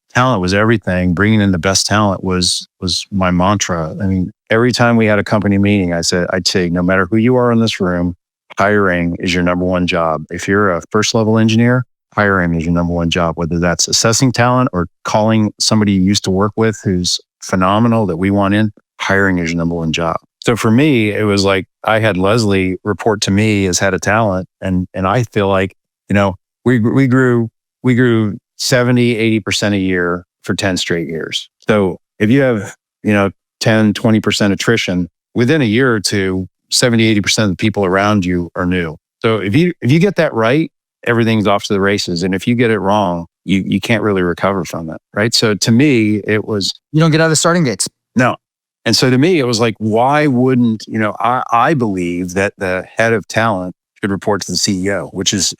talent was everything. Bringing in the best talent was my mantra. Every time we had a company meeting, I'd say, no matter who you are in this room, hiring is your number one job. If you're a first level engineer, hiring is your number one job, whether that's assessing talent or calling somebody you used to work with who's phenomenal that we want in. Hiring is your number one job. So for me, it was like, I had Leslie report to me as head of talent. And I feel like, we grew 70, 80% a year for 10 straight years. So if you have, 10, 20% attrition, within a year or two, 70, 80% of the people around you are new. So if you get that right, everything's off to the races. And if you get it wrong, you can't really recover from it. Right. So to me, it was, you don't get out of the starting gates. No. And so to me, it was like, why wouldn't, I believe that the head of talent should report to the CEO, which is,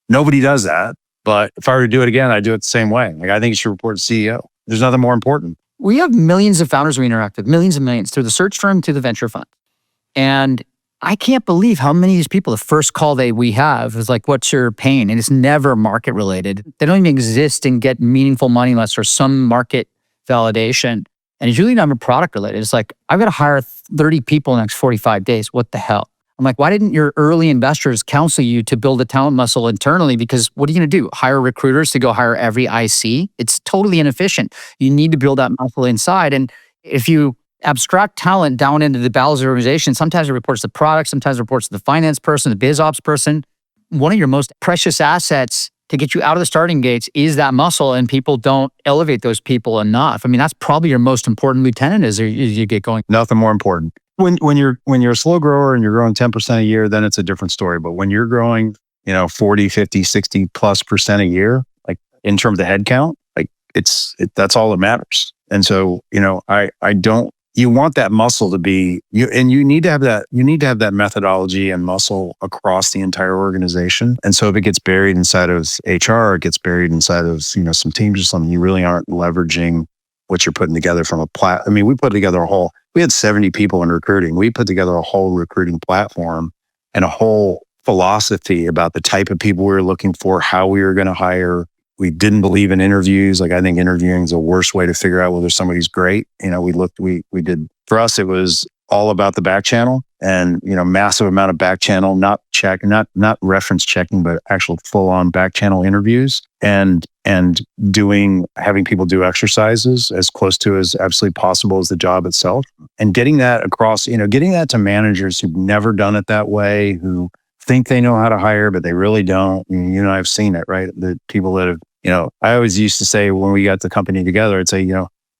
nobody does that. But if I were to do it again, I'd do it the same way. Like, I think you should report to CEO. There's nothing more important. We have millions of founders we interact with, millions and millions, through the search firm to the venture fund. And I can't believe how many of these people, the first call we have is like, what's your pain? And it's never market related. They don't even exist and get meaningful money unless there's some market validation. And it's usually not product related. It's like, I've got to hire 30 people in the next 45 days. What the hell? I'm like, why didn't your early investors counsel you to build a talent muscle internally? Because what are you going to do? Hire recruiters to go hire every IC? It's totally inefficient. You need to build that muscle inside. And if you abstract talent down into the bowels of the organization, sometimes it reports to the product, sometimes it reports to the finance person, the biz ops person. One of your most precious assets to get you out of the starting gates is that muscle, and people don't elevate those people enough. I mean, that's probably your most important lieutenant as you get going. Nothing more important. When you're a slow grower and you're growing 10% a year, then it's a different story. But when you're growing, 40, 50, 60+% a year, like in terms of headcount, like that's all that matters. And so, you want that muscle to be you need to have that methodology and muscle across the entire organization. And so if it gets buried inside of HR, it gets buried inside of, some teams or something, you really aren't leveraging what you're putting together from we had 70 people in recruiting. We put together a whole recruiting platform and a whole philosophy about the type of people we were looking for, how we were going to hire. We didn't believe in interviews. Like, I think interviewing is the worst way to figure out whether somebody's great. For us, it was all about the back channel and, massive amount of back channel, not reference checking, but actual full on back channel interviews and having people do exercises as close to as absolutely possible as the job itself, and getting that across, getting that to managers who've never done it that way, who think they know how to hire, but they really don't. And, I've seen it, right? The people that have, I always used to say when we got the company together, I'd say,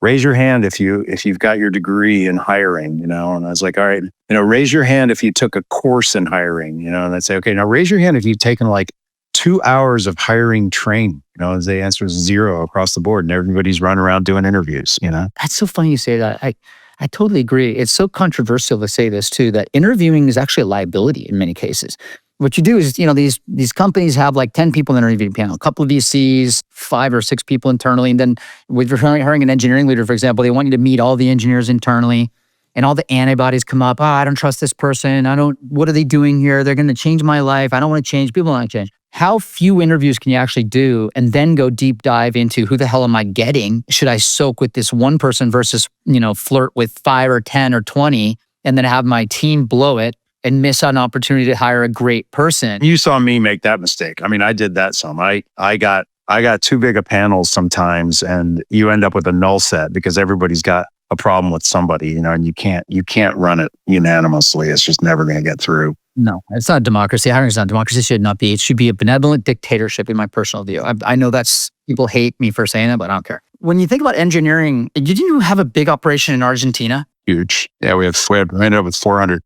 raise your hand if you've got your degree in hiring, and I was like, all right, raise your hand if you took a course in hiring, and I'd say, okay, now raise your hand if you've taken like 2 hours of hiring training. As the answer is 0 across the board, and everybody's running around doing interviews. That's so funny you say that. I totally agree. It's so controversial to say this too, that interviewing is actually a liability in many cases. What you do is, these companies have like 10 people in the interviewing panel, a couple of VCs, 5 or 6 people internally. And then with hiring an engineering leader, for example, they want you to meet all the engineers internally, and all the antibodies come up. I don't trust this person. What are they doing here? They're going to change my life. I don't want to change. People don't want to change. How few interviews can you actually do and then go deep dive into who the hell am I getting? Should I soak with this one person versus, flirt with 5 or 10 or 20 and then have my team blow it and miss an opportunity to hire a great person? You saw me make that mistake. I mean, I did that some. I got too big a panels sometimes, and you end up with a null set because everybody's got a problem with somebody, and you can't run it unanimously. It's just never going to get through. No, it's not democracy. Hiring is not democracy. Should not be. It should be a benevolent dictatorship, in my personal view. I know people hate me for saying that, but I don't care. When you think about engineering, did you have a big operation in Argentina? Huge. Yeah, we ended up with 400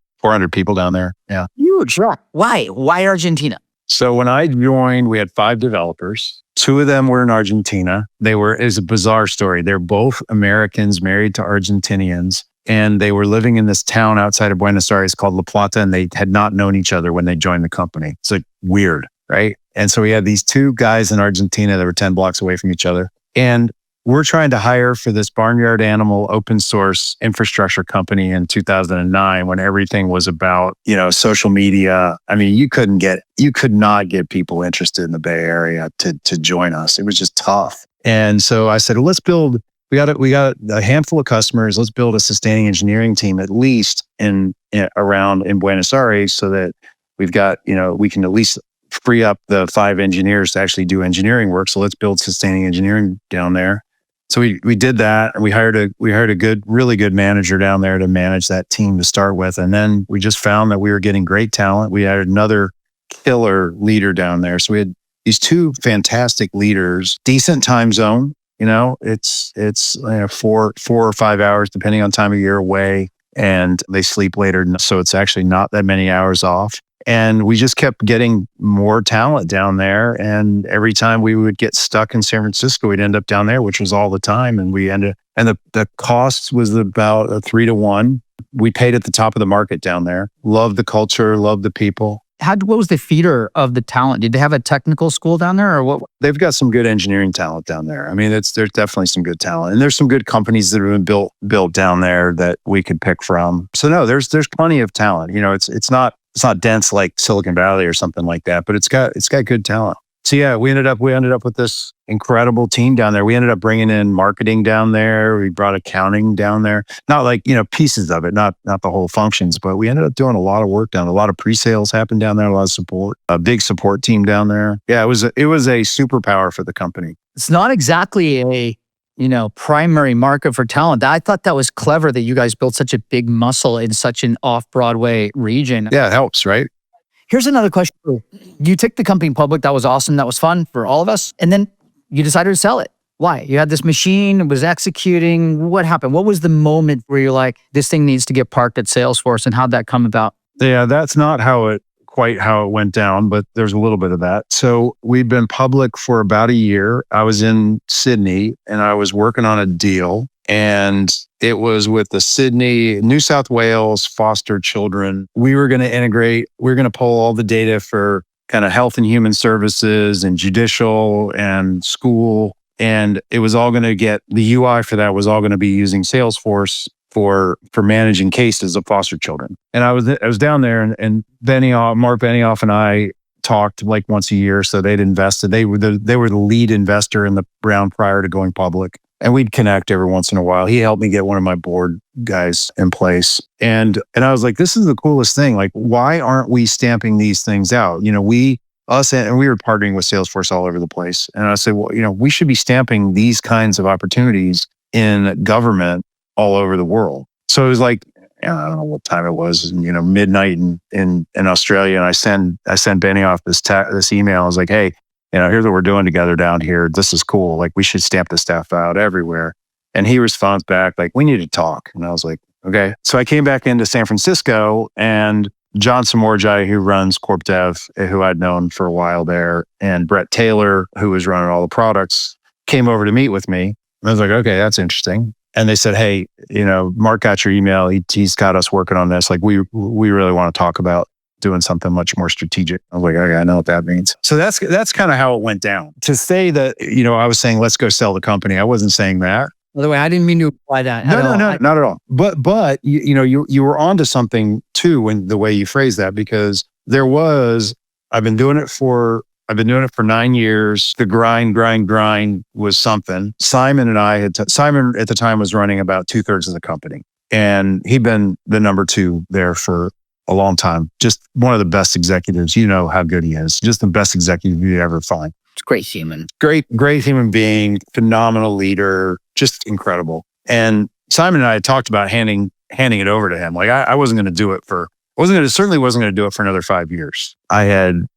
people down there. Yeah. Huge. Right. Why? Why Argentina? So when I joined, we had 5 developers. 2 of them were in Argentina. It was a bizarre story. They're both Americans married to Argentinians. And they were living in this town outside of Buenos Aires called La Plata, and they had not known each other when they joined the company. It's like weird, right? And so we had these 2 guys in Argentina that were 10 blocks away from each other. And we're trying to hire for this barnyard animal open source infrastructure company in 2009 when everything was about, social media. I mean, you could not get people interested in the Bay Area to join us. It was just tough. And so I said, well, we got a handful of customers. Let's build a sustaining engineering team, at least in Buenos Aires, so that we've got, we can at least free up the 5 engineers to actually do engineering work. So let's build sustaining engineering down there. So we did that, and we hired a really good manager down there to manage that team to start with. And then we just found that we were getting great talent. We had another killer leader down there. So we had these 2 fantastic leaders, decent time zone. It's 4 or 5 hours, depending on time of year away, and they sleep later. So it's actually not that many hours off. And we just kept getting more talent down there. And every time we would get stuck in San Francisco, we'd end up down there, which was all the time. And the cost was about a 3-to-1. We paid at the top of the market down there. Loved the culture, loved the people. What was the feeder of the talent? Did they have a technical school down there or what? They've got some good engineering talent down there. I mean, there's definitely some good talent, and there's some good companies that have been built down there that we could pick from. So no, there's plenty of talent. It's not dense like Silicon Valley or something like that, but it's got good talent. So yeah, we ended up with this incredible team down there. We ended up bringing in marketing down there. We brought accounting down there. Not like, pieces of it, not the whole functions, but we ended up doing a lot of work down there. A lot of pre-sales happened down there, a lot of support, a big support team down there. Yeah, it was a superpower for the company. It's not exactly a primary market for talent. I thought that was clever that you guys built such a big muscle in such an off-Broadway region. Yeah, it helps, right? Here's another question. You took the company public. That was awesome. That was fun for all of us. And then you decided to sell it. Why? You had this machine, it was executing. What happened? What was the moment where you're like, this thing needs to get parked at Salesforce, and how'd that come about? Yeah, that's not quite how it went down, but there's a little bit of that. So we've been public for about a year. I was in Sydney and I was working on a deal, and it was with the New South Wales foster children. We were going to integrate, we were going to pull all the data for kind of health and human services and judicial and school. And it was all going to get, the UI for that was all going to be using Salesforce for managing cases of foster children. And I was down there, and Mark Benioff and I talked like once a year. So they'd invested. They were the lead investor in the round prior to going public. And we'd connect every once in a while. He helped me get one of my board guys in place. And I was like, this is the coolest thing. Like, why aren't we stamping these things out? And we were partnering with Salesforce all over the place. And I said, well, we should be stamping these kinds of opportunities in government all over the world. So it was like, I don't know what time it was, midnight in Australia. And I send Benioff this email. I was like, hey, here's what we're doing together down here. This is cool. Like, we should stamp this stuff out everywhere. And he responds back like, we need to talk. And I was like, okay. So I came back into San Francisco, and John Samorjai, who runs Corp Dev, who I'd known for a while there, and Brett Taylor, who was running all the products, came over to meet with me. And I was like, okay, that's interesting. And they said, hey, Mark got your email. He's got us working on this. Like, we really want to talk about doing something much more strategic. I was like, okay, I know what that means. So that's kind of how it went down. To say that, I was saying, let's go sell the company. I wasn't saying that. By the way, I didn't mean to apply that. No, not at all. But you were onto something too in the way you phrased that, because I've been doing it for 9 years. The grind was something. Simon at the time was running about 2/3 of the company, and he'd been the number 2 there for a long time. Just one of the best executives. You know how good he is. Just the best executive you ever find. It's great human. Great human being, phenomenal leader, just incredible. And Simon and I had talked about handing it over to him. Like, I wasn't going to do it certainly wasn't going to do it for another 5 years. I had,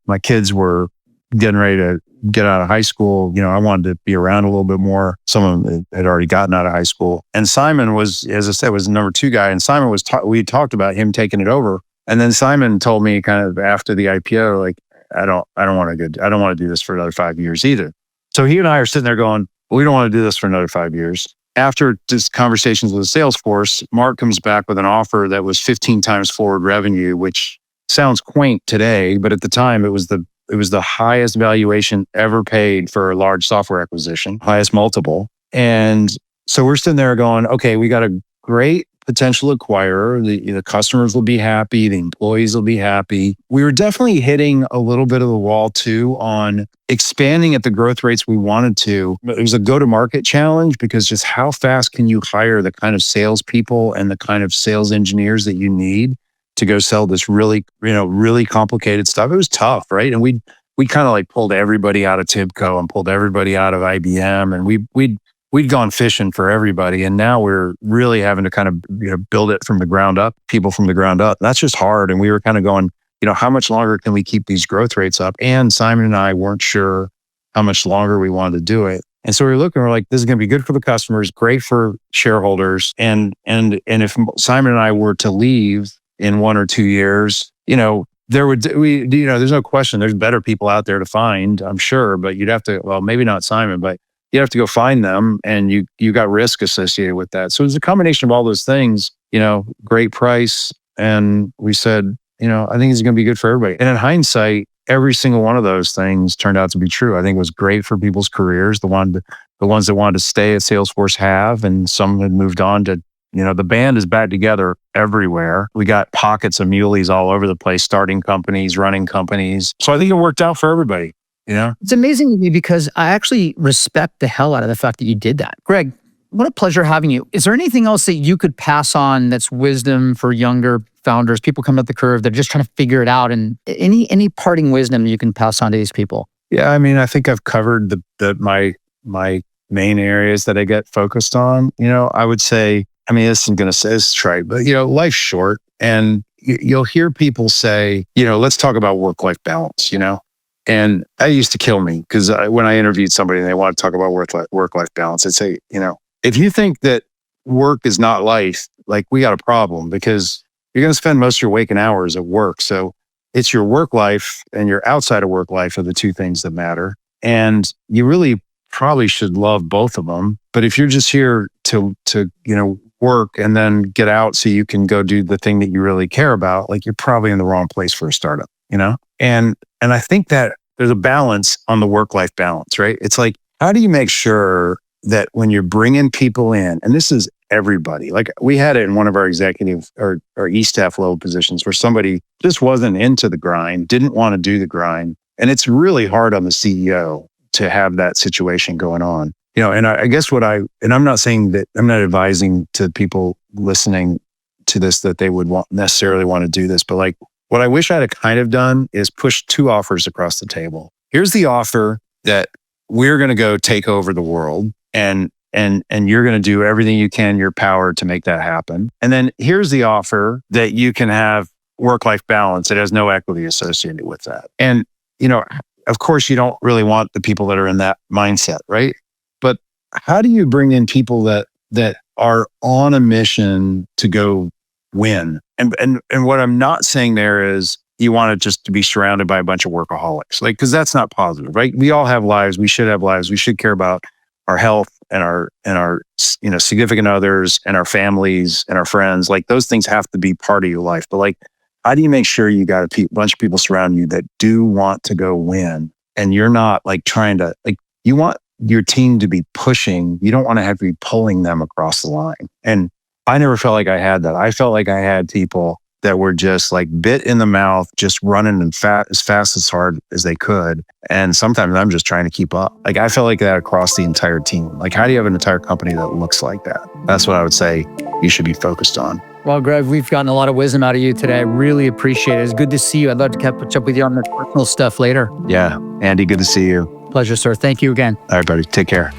my kids were getting ready to get out of high school. I wanted to be around a little bit more. Some of them had already gotten out of high school. And Simon was, as I said, was the number 2 guy. And Simon we talked about him taking it over. And then Simon told me kind of after the IPO, like, I don't want to do this for another 5 years either. So he and I are sitting there going, well, we don't want to do this for another 5 years. After just conversations with Salesforce, Mark comes back with an offer that was 15 times forward revenue, which sounds quaint today, but at the time it was the highest valuation ever paid for a large software acquisition, highest multiple. And so we're sitting there going, okay, we got a great potential acquirer. The customers will be happy. The employees will be happy. We were definitely hitting a little bit of the wall too on expanding at the growth rates we wanted to. It was a go-to-market challenge, because just how fast can you hire the kind of salespeople and the kind of sales engineers that you need to go sell this really complicated stuff? It was tough, right? And we kind of like pulled everybody out of TIBCO and pulled everybody out of IBM, and we'd gone fishing for everybody. And now we're really having to kind of, build it from the ground up, people from the ground up. That's just hard. And we were kind of going, how much longer can we keep these growth rates up? And Simon and I weren't sure how much longer we wanted to do it. And so we were looking, we're like, this is going to be good for the customers, great for shareholders. And if Simon and I were to leave, in 1 or 2 years, there's no question. There's better people out there to find, I'm sure, but you'd have to, well, maybe not Simon, but you have to go find them, and you got risk associated with that. So it's a combination of all those things, great price. And we said, I think it's going to be good for everybody. And in hindsight, every single one of those things turned out to be true. I think it was great for people's careers. The ones that wanted to stay at Salesforce have, and some had moved on to, the band is back together everywhere. We got pockets of muleys all over the place, starting companies, running companies. So I think it worked out for everybody. It's amazing to me because I actually respect the hell out of the fact that you did that. Greg, what a pleasure having you. Is there anything else that you could pass on that's wisdom for younger founders, people coming up the curve that are just trying to figure it out, and any parting wisdom you can pass on to these people? Yeah, I think I've covered my main areas that I get focused on. I would say, this isn't going to say it's trite, but life's short, and you'll hear people say, let's talk about work-life balance, And that used to kill me because when I interviewed somebody and they want to talk about work-life balance, I'd say, if you think that work is not life, like, we got a problem, because you're going to spend most of your waking hours at work. So it's your work life and your outside of work life are the two things that matter. And you really probably should love both of them. But if you're just here to work and then get out so you can go do the thing that you really care about, like, you're probably in the wrong place for a startup, And I think that there's a balance on the work-life balance, right? It's like, how do you make sure that when you're bringing people in, and this is everybody, like, we had it in one of our executive or E-staff level positions where somebody just wasn't into the grind, didn't want to do the grind. And it's really hard on the CEO to have that situation going on. And I guess and I'm not saying that, I'm not advising to people listening to this that they would necessarily want to do this, but like, what I wish I'd have kind of done is push 2 offers across the table. Here's the offer that we're going to go take over the world, and you're going to do everything you can in your power to make that happen. And then here's the offer that you can have work-life balance. It has no equity associated with that. And, of course, you don't really want the people that are in that mindset, right? But how do you bring in people that are on a mission to go win? And what I'm not saying there is you want it just to be surrounded by a bunch of workaholics, like, because that's not positive, right? We all have lives. We should have lives. We should care about our health and our significant others and our families and our friends. Like, those things have to be part of your life. But like, how do you make sure you got a bunch of people surrounding you that do want to go win, and you're not like trying to, like, you want your team to be pushing. You don't want to have to be pulling them across the line. And I never felt like I had that. I felt like I had people that were just like bit in the mouth, just running as fast as hard as they could. And sometimes I'm just trying to keep up. Like, I felt like that across the entire team. Like, how do you have an entire company that looks like that? That's what I would say you should be focused on. Well, Greg, we've gotten a lot of wisdom out of you today. I really appreciate it. It's good to see you. I'd love to catch up with you on the personal stuff later. Yeah. Andy, good to see you. Pleasure, sir. Thank you again. All right, buddy. Take care.